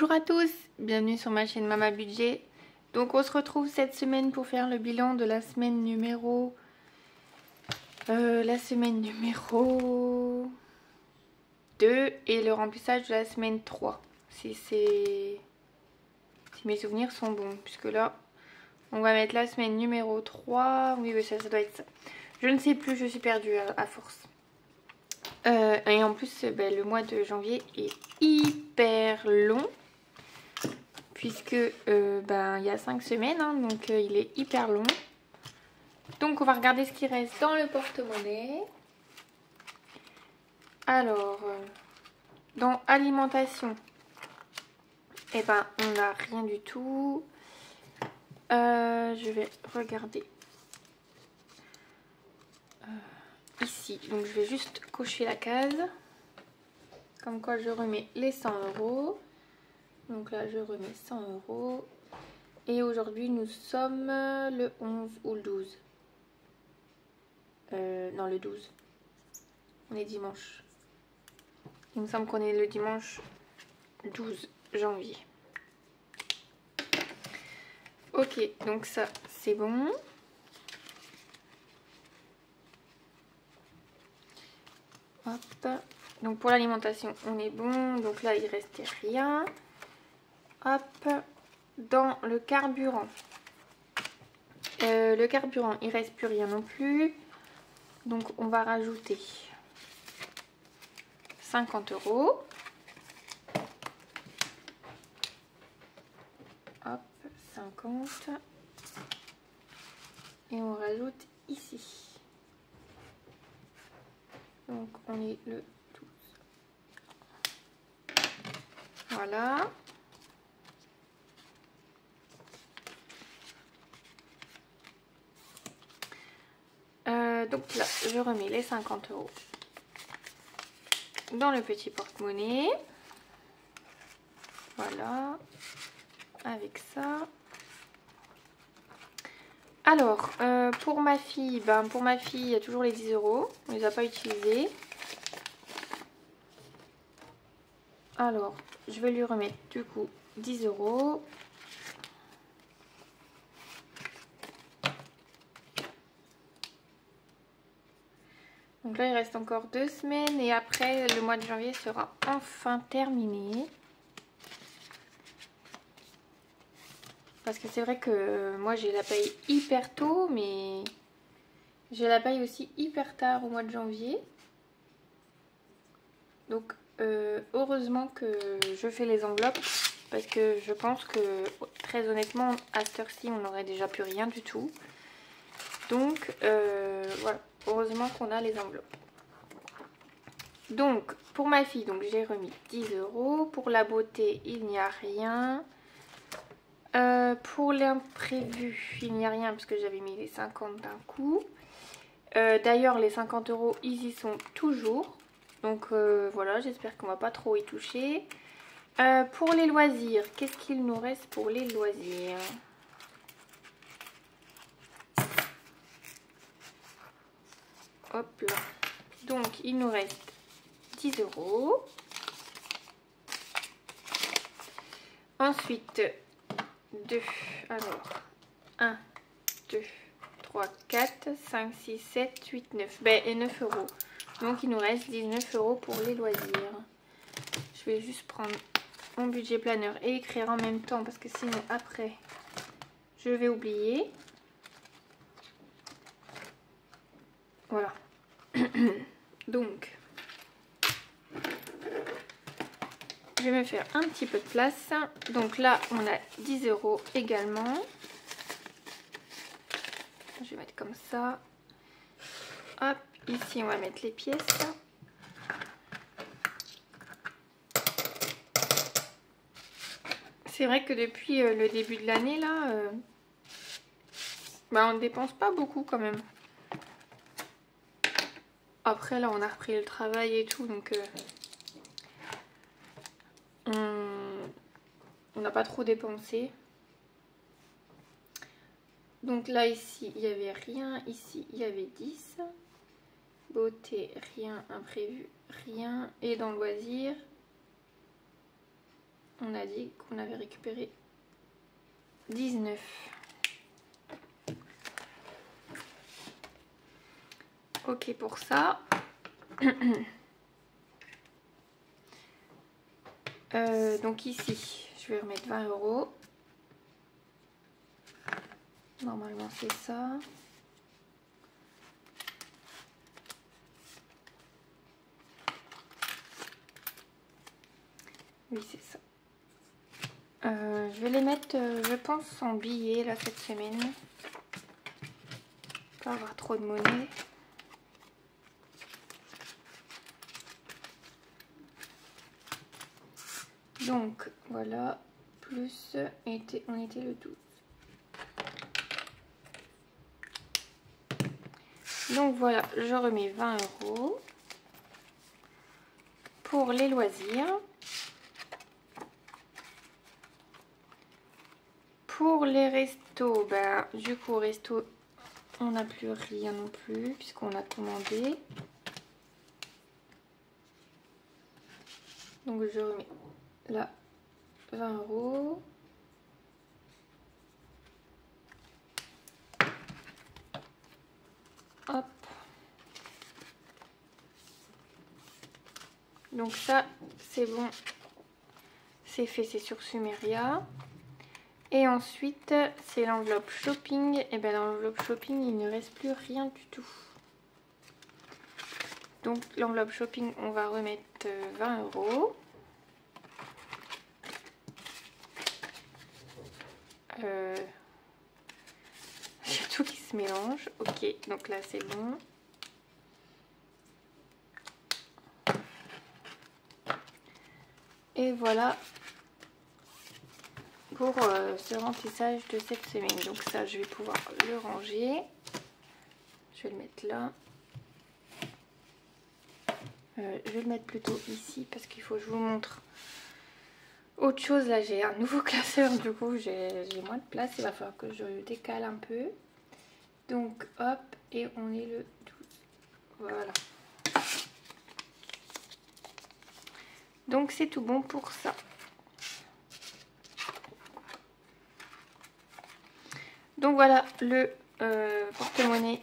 Bonjour à tous, bienvenue sur ma chaîne Mama Budget. Donc on se retrouve cette semaine pour faire le bilan de la semaine numéro... la semaine numéro 2 et le remplissage de la semaine 3. Si mes souvenirs sont bons, puisque là on va mettre la semaine numéro 3. Oui, ça doit être ça. Je ne sais plus, je suis perdue à force. Et en plus, le mois de janvier est hyper long. Puisque il y a 5 semaines, hein, donc il est hyper long. Donc on va regarder ce qui reste dans le porte-monnaie. Alors, dans alimentation, on n'a rien du tout. Je vais regarder ici. Donc je vais juste cocher la case. Comme quoi je remets les 100 €. Donc là je remets 100 €. Et aujourd'hui nous sommes le 11 ou le 12. Non, le 12. On est dimanche. Il me semble qu'on est le dimanche 12 janvier. Ok, donc ça c'est bon. Hop. Donc pour l'alimentation on est bon. Donc là il restait rien. Hop. Dans le carburant. Le carburant il reste plus rien non plus. Donc on va rajouter 50 €. Hop, 50. Et on rajoute ici. Donc on est le 12. Voilà. Donc là, je remets les 50 € dans le petit porte-monnaie. Voilà. Avec ça. Alors, pour ma fille, il y a toujours les 10 €. On ne les a pas utilisés. Alors, je vais lui remettre du coup 10 €. Donc là, il reste encore 2 semaines et après, le mois de janvier sera enfin terminé. Parce que c'est vrai que moi, j'ai la paye hyper tôt, mais j'ai la paye aussi hyper tard au mois de janvier. Donc, heureusement que je fais les enveloppes parce que je pense que, très honnêtement, à cette heure-ci, on n'aurait déjà plus rien du tout. Donc, voilà. Heureusement qu'on a les enveloppes. Donc, pour ma fille, j'ai remis 10 €. Pour la beauté, il n'y a rien. Pour l'imprévu, il n'y a rien parce que j'avais mis les 50 d'un coup. D'ailleurs, les 50 €, ils y sont toujours. Donc, voilà, j'espère qu'on va pas trop y toucher. Pour les loisirs, qu'est-ce qu'il nous reste pour les loisirs ? Hop là. Donc, il nous reste 10 €. Ensuite, 2. Alors, 1, 2, 3, 4, 5, 6, 7, 8, 9. Et 9 €. Donc, il nous reste 19 € pour les loisirs. Je vais juste prendre mon budget planeur et écrire en même temps parce que sinon, après, je vais oublier. Voilà. Donc, je vais me faire un petit peu de place. Donc là, on a 10 € également. Je vais mettre comme ça. Hop, ici, on va mettre les pièces. C'est vrai que depuis le début de l'année, là, on ne dépense pas beaucoup quand même. Après, là, on a repris le travail et tout, donc on n'a pas trop dépensé. Donc là, ici, il n'y avait rien. Ici, il y avait 10. Beauté, rien. Imprévu, rien. Et dans loisir, On a dit qu'on avait récupéré 19. Ok pour ça. Donc ici, je vais remettre 20 €. Normalement c'est ça. Oui c'est ça. Je vais les mettre, je pense, en billets là cette semaine. Pas avoir trop de monnaie. Donc voilà, plus on était le 12. Donc voilà, je remets 20 € pour les loisirs. Pour les restos, ben, du coup, resto, on n'a plus rien non plus puisqu'on a commandé. Donc je remets là 20 €. Hop. Donc ça, c'est bon. C'est fait, c'est sur Sumeria. Et ensuite, c'est l'enveloppe shopping. Et bien dans l'enveloppe shopping, il ne reste plus rien du tout. Donc l'enveloppe shopping, on va remettre 20 €. J'ai tout qui se mélange. Ok, donc là c'est bon. Et voilà pour ce remplissage de cette semaine. Donc ça, je vais pouvoir le ranger. Je vais le mettre là. Je vais le mettre plutôt ici parce qu'il faut que je vous montre autre chose. Là, j'ai un nouveau classeur. Du coup, j'ai moins de place. Il va falloir que je décale un peu. Donc, hop. Et on est le 12. Voilà. Donc, c'est tout bon pour ça. Donc voilà, le porte-monnaie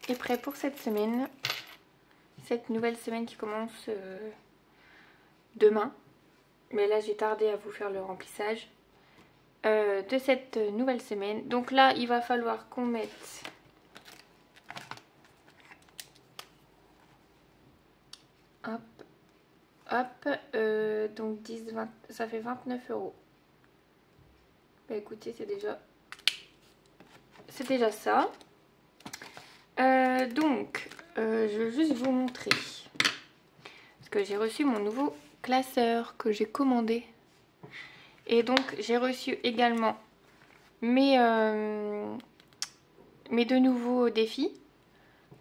est prêt pour cette semaine. Cette nouvelle semaine qui commence demain. Mais là j'ai tardé à vous faire le remplissage de cette nouvelle semaine. Donc là il va falloir qu'on mette hop, hop, donc 10, 20, ça fait 29 €. Bah écoutez, c'est déjà ça. Donc je vais juste vous montrer parce que j'ai reçu mon nouveau classeur que j'ai commandé. Et donc j'ai reçu également mes deux nouveaux défis.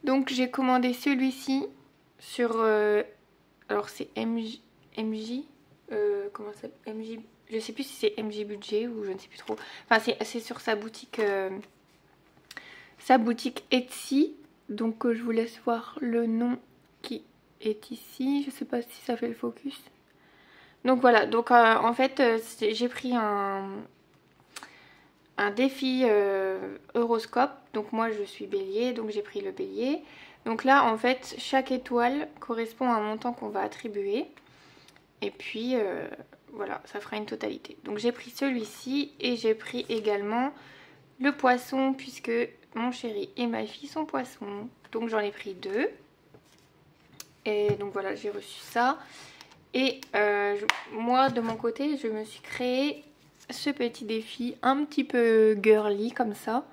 Donc j'ai commandé celui-ci sur alors c'est MJ comment ça s'appelle, MJ, je sais plus si c'est MJ Budget ou je ne sais plus trop. Enfin c'est sur sa boutique Etsy. Donc je vous laisse voir le nom qui est ici. Je sais pas si ça fait le focus. Donc voilà, donc en fait j'ai pris un défi horoscope. Donc moi je suis bélier, donc j'ai pris le bélier. Donc là en fait chaque étoile correspond à un montant qu'on va attribuer. Et puis voilà, ça fera une totalité. Donc j'ai pris celui-ci et j'ai pris également le poisson puisque mon chéri et ma fille sont poissons. Donc j'en ai pris 2. Et donc voilà, j'ai reçu ça. Et moi de mon côté je me suis créé ce petit défi un petit peu girly comme ça.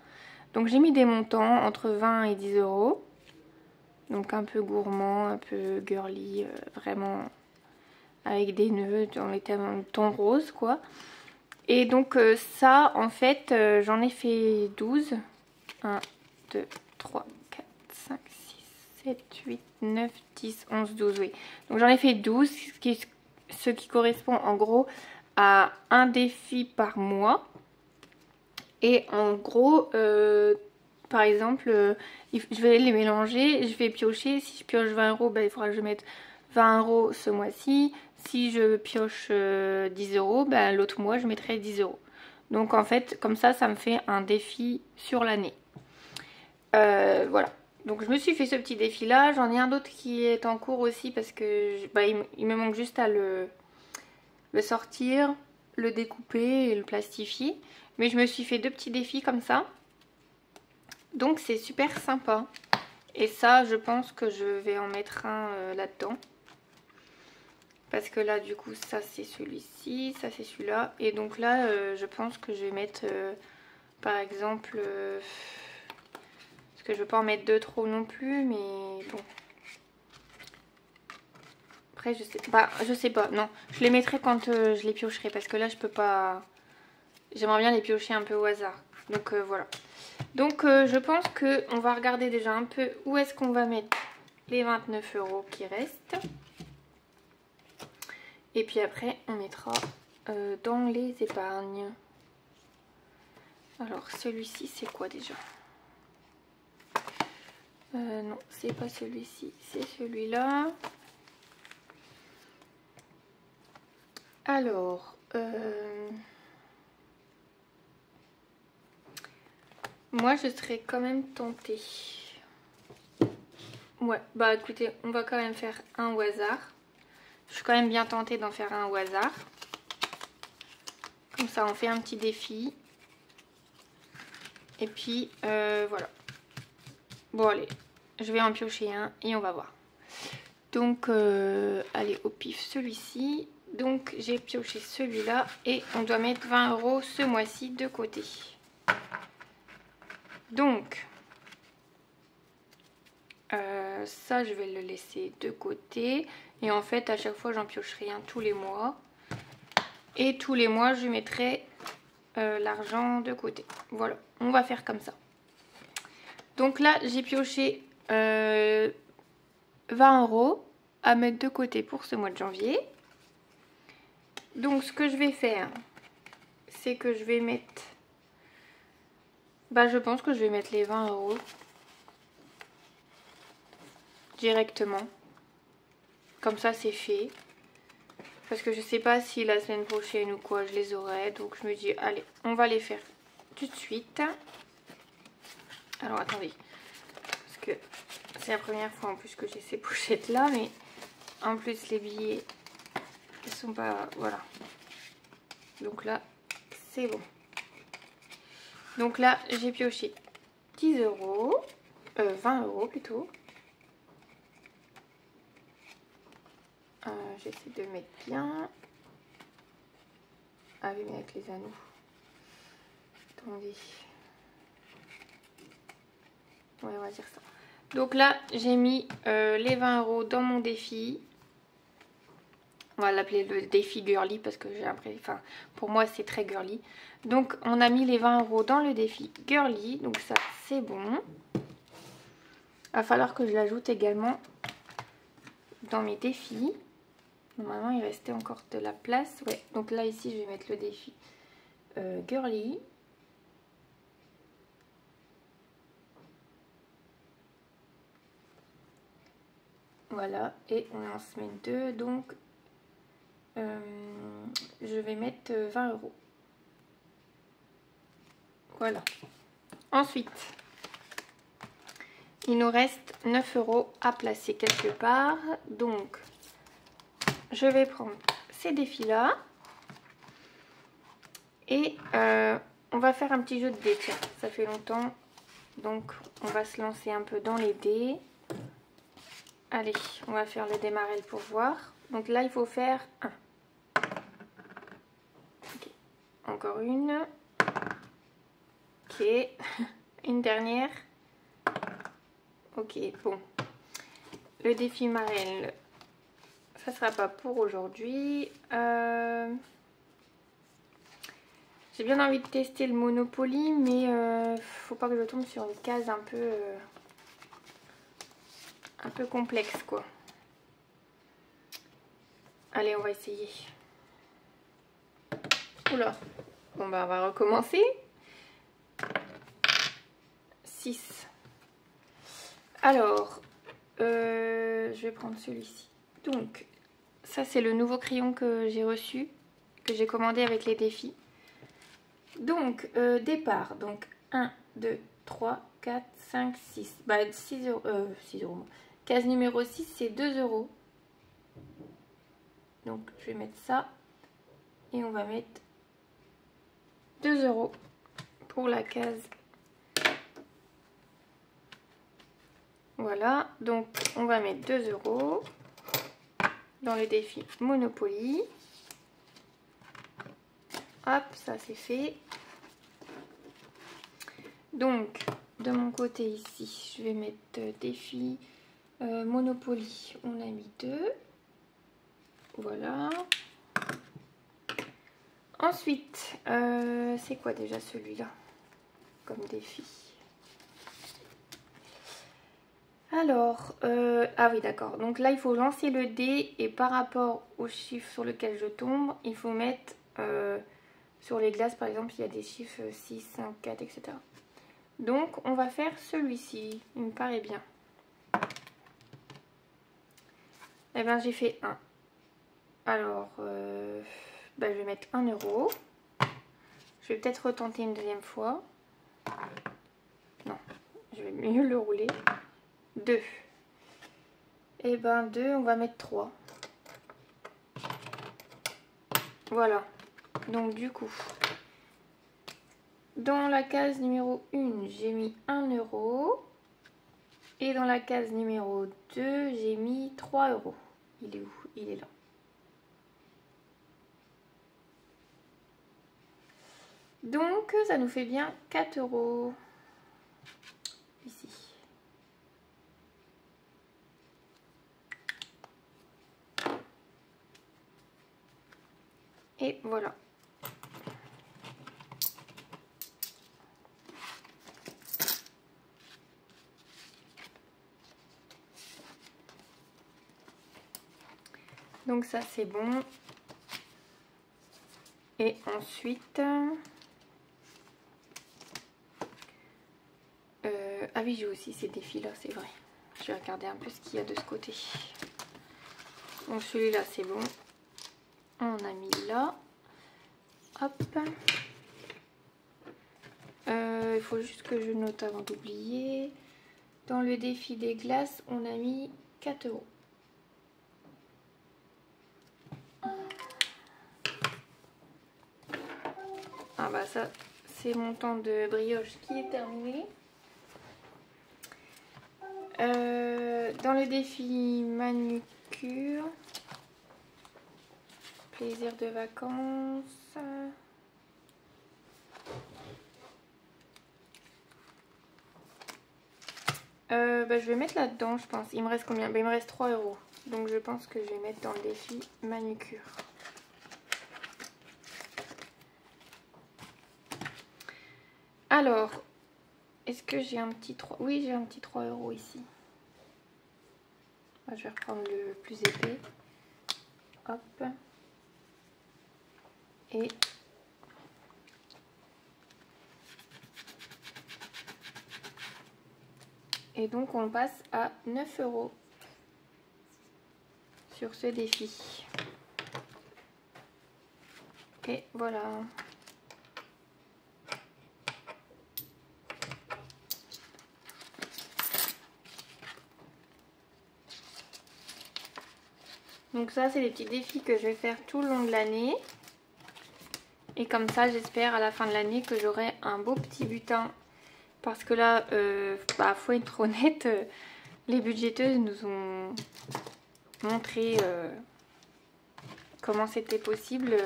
Donc j'ai mis des montants entre 20 et 10 €. Donc un peu gourmand, un peu girly, vraiment avec des nœuds dans les tons roses quoi. Et donc ça en fait j'en ai fait 12. 1, 2, 3, 4, 5, 6, 7, 8, 9, 10, 11, 12, oui. Donc j'en ai fait 12, ce qui correspond en gros à un défi par mois. Et en gros, par exemple, je vais les mélanger, je vais piocher. Si je pioche 20 €, ben, il faudra que je mette 20 € ce mois-ci. Si je pioche 10 €, ben, l'autre mois je mettrai 10 €. Donc en fait, comme ça me fait un défi sur l'année. Voilà. Donc je me suis fait ce petit défi là. J'en ai un autre qui est en cours aussi parce que bah, il me manque juste à le sortir, le découper et le plastifier. Mais je me suis fait 2 petits défis comme ça. Donc c'est super sympa. Et ça, je pense que je vais en mettre un là-dedans. Parce que là, du coup, ça c'est celui-ci, ça c'est celui-là. Et donc là, je pense que je vais mettre, par exemple... parce que je veux pas en mettre 2 trop non plus, mais bon. Après, je sais pas, non. Je les mettrai quand je les piocherai. Parce que là, je peux pas... J'aimerais bien les piocher un peu au hasard. Donc voilà. Donc je pense qu'on va regarder déjà un peu où est-ce qu'on va mettre les 29 € qui restent. Et puis après, on mettra dans les épargnes. Alors, celui-ci, c'est quoi déjà? Non, c'est pas celui-ci, c'est celui-là. Alors, moi, je serais quand même tentée. Ouais, bah écoutez, on va quand même faire un au hasard. Je suis quand même bien tentée d'en faire un au hasard. Comme ça, on fait un petit défi. Et puis, voilà. Bon, allez, je vais en piocher un et on va voir. Donc, allez, au pif, celui-ci. Donc, j'ai pioché celui-là et on doit mettre 20 € ce mois-ci de côté. Donc, ça, je vais le laisser de côté. Et en fait, à chaque fois, j'en piocherai un tous les mois. Et tous les mois, je mettrai l'argent de côté. Voilà, on va faire comme ça. Donc là, j'ai pioché 20 € à mettre de côté pour ce mois de janvier. Donc, ce que je vais faire, c'est que je vais mettre... Bah, je pense que je vais mettre les 20 € directement. Comme ça, c'est fait. Parce que je sais pas si la semaine prochaine ou quoi, je les aurai. Donc, je me dis, allez, on va les faire tout de suite. Alors, attendez. Parce que c'est la première fois en plus que j'ai ces pochettes-là. Mais en plus, les billets, ils sont pas... Voilà. Donc là, c'est bon. Donc là, j'ai pioché 10 €. 20 € plutôt. J'essaie de mettre bien. Ah oui, mais avec les anneaux. Attendez. Ouais, on va dire ça. Donc là, j'ai mis les 20 € dans mon défi. On va l'appeler le défi girly parce que j'ai l'impression... Enfin, pour moi, c'est très girly. Donc, on a mis les 20 € dans le défi girly. Donc ça, c'est bon. Il va falloir que je l'ajoute également dans mes défis. Normalement, il restait encore de la place. Ouais, donc là, ici, je vais mettre le défi girly. Voilà, et on en se met 2. Donc, je vais mettre 20 €. Voilà. Ensuite, il nous reste 9 € à placer quelque part. Donc, je vais prendre ces défis-là. Et on va faire un petit jeu de dés. Tiens, ça fait longtemps. Donc, on va se lancer un peu dans les dés. Allez, on va faire le démarrel pour voir. Donc là, il faut faire 1. Okay. Encore une. Ok. Une dernière. Ok, bon. Le défi marelle, ça sera pas pour aujourd'hui. J'ai bien envie de tester le Monopoly, mais faut pas que je tombe sur une case un peu complexe, quoi. Allez, on va essayer. Oula. Bon, bah, on va recommencer. 6. Alors, je vais prendre celui-ci. Donc, ça c'est le nouveau crayon que j'ai reçu, que j'ai commandé avec les défis. Donc, départ. Donc, 1, 2, 3, 4, 5, 6. Bah, 6 euros. 6 euros. Case numéro 6, c'est 2 euros. Donc, je vais mettre ça. Et on va mettre 2 euros pour la case. Voilà. Donc, on va mettre 2 euros dans le défi Monopoly. Hop, ça c'est fait. Donc, de mon côté ici, je vais mettre défi Monopoly. On a mis 2. Voilà. Ensuite, c'est quoi déjà celui-là comme défi? Alors, ah oui d'accord. Donc là, il faut lancer le dé et par rapport au chiffre sur lequel je tombe, il faut mettre sur les glaces, par exemple, il y a des chiffres 6, 5, 4, etc. Donc, on va faire celui-ci. Il me paraît bien. Eh bien, j'ai fait 1. Alors, je vais mettre 1 euro. Je vais peut-être retenter une deuxième fois. Non, je vais mieux le rouler. 2. Et ben 2, on va mettre 3. Voilà. Donc du coup, dans la case numéro 1, j'ai mis 1 euro. Et dans la case numéro 2, j'ai mis 3 euros. Il est où? Il est là. Donc, ça nous fait bien 4 euros. Ici. Et voilà. Donc ça c'est bon. Et ensuite... ah oui, j'ai aussi ces défis-là, c'est vrai. Je vais regarder un peu ce qu'il y a de ce côté. Donc celui-là, c'est bon. On a mis là. Hop. Il faut juste que je note avant d'oublier. Dans le défi des glaces, on a mis 4 euros. Ah bah ça, c'est mon temps de brioche qui est terminé. Dans le défi manucure, plaisir de vacances, je vais mettre là-dedans, je pense. Il me reste combien? Il me reste 3 euros. Donc je pense que je vais mettre dans le défi manucure. Alors, est-ce que j'ai un petit 3? Oui, j'ai un petit 3 euros ici. Je vais reprendre le plus épais. Hop. Et donc on passe à 9 euros sur ce défi. Et voilà. Donc ça, c'est les petits défis que je vais faire tout le long de l'année. Et comme ça, j'espère à la fin de l'année que j'aurai un beau petit butin. Parce que là, faut être honnête, les budgéteuses nous ont montré comment c'était possible,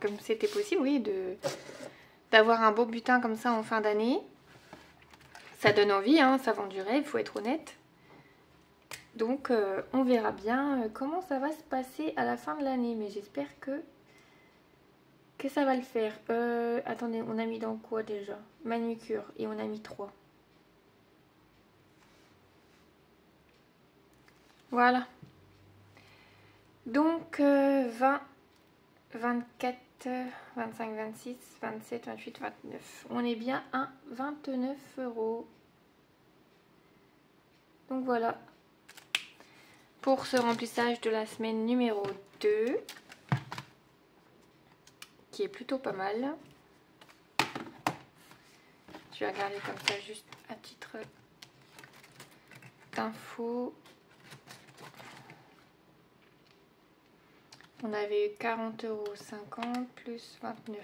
comme c'était possible, oui, d'avoir un beau butin comme ça en fin d'année. Ça donne envie, hein, ça vend du rêve, il faut être honnête. Donc on verra bien comment ça va se passer à la fin de l'année. Mais j'espère que ça va le faire. Attendez, on a mis dans quoi déjà? Manucure. Et on a mis 3. Voilà. Donc 20, 24, 25, 26, 27, 28, 29. On est bien à 29 euros. Donc voilà. pour ce remplissage de la semaine numéro 2. Qui est plutôt pas mal. Je vais regarder comme ça juste à titre d'info. On avait eu 40,50 € plus 29.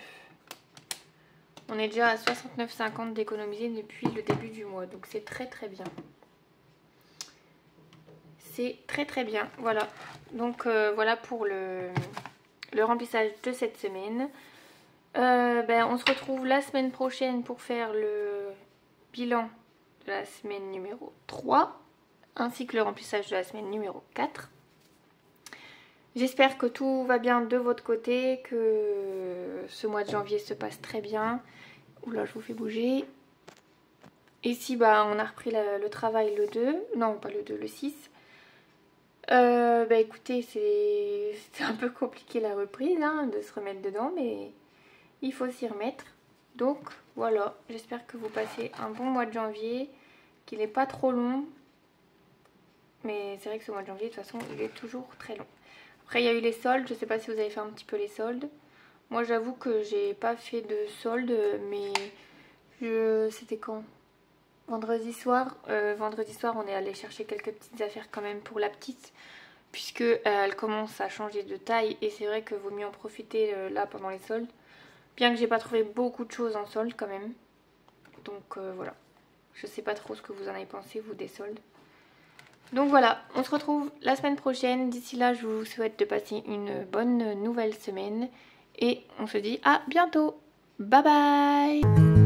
On est déjà à 69,50 € d'économiser depuis le début du mois. Donc c'est très très bien. C'est très très bien. Voilà. Donc voilà pour le remplissage de cette semaine. On se retrouve la semaine prochaine pour faire le bilan de la semaine numéro 3 ainsi que le remplissage de la semaine numéro 4. J'espère que tout va bien de votre côté, que ce mois de janvier se passe très bien. Oula, je vous fais bouger. Ici, on a repris le travail le 2. Non, pas le 2, le 6. Écoutez, c'est un peu compliqué la reprise, hein, de se remettre dedans, mais il faut s'y remettre. Donc, voilà. J'espère que vous passez un bon mois de janvier, qu'il n'est pas trop long. Mais c'est vrai que ce mois de janvier, de toute façon, il est toujours très long. Après, il y a eu les soldes. Je ne sais pas si vous avez fait un petit peu les soldes. Moi, j'avoue que j'ai pas fait de soldes, mais c'était quand? Vendredi soir. Vendredi soir, on est allé chercher quelques petites affaires quand même pour la petite, puisque elle commence à changer de taille et c'est vrai que vaut mieux en profiter là pendant les soldes. Bien que j'ai pas trouvé beaucoup de choses en solde quand même. Donc voilà. Je sais pas trop ce que vous en avez pensé, vous, des soldes. Donc voilà, on se retrouve la semaine prochaine. D'ici là, je vous souhaite de passer une bonne nouvelle semaine. Et on se dit à bientôt. Bye bye!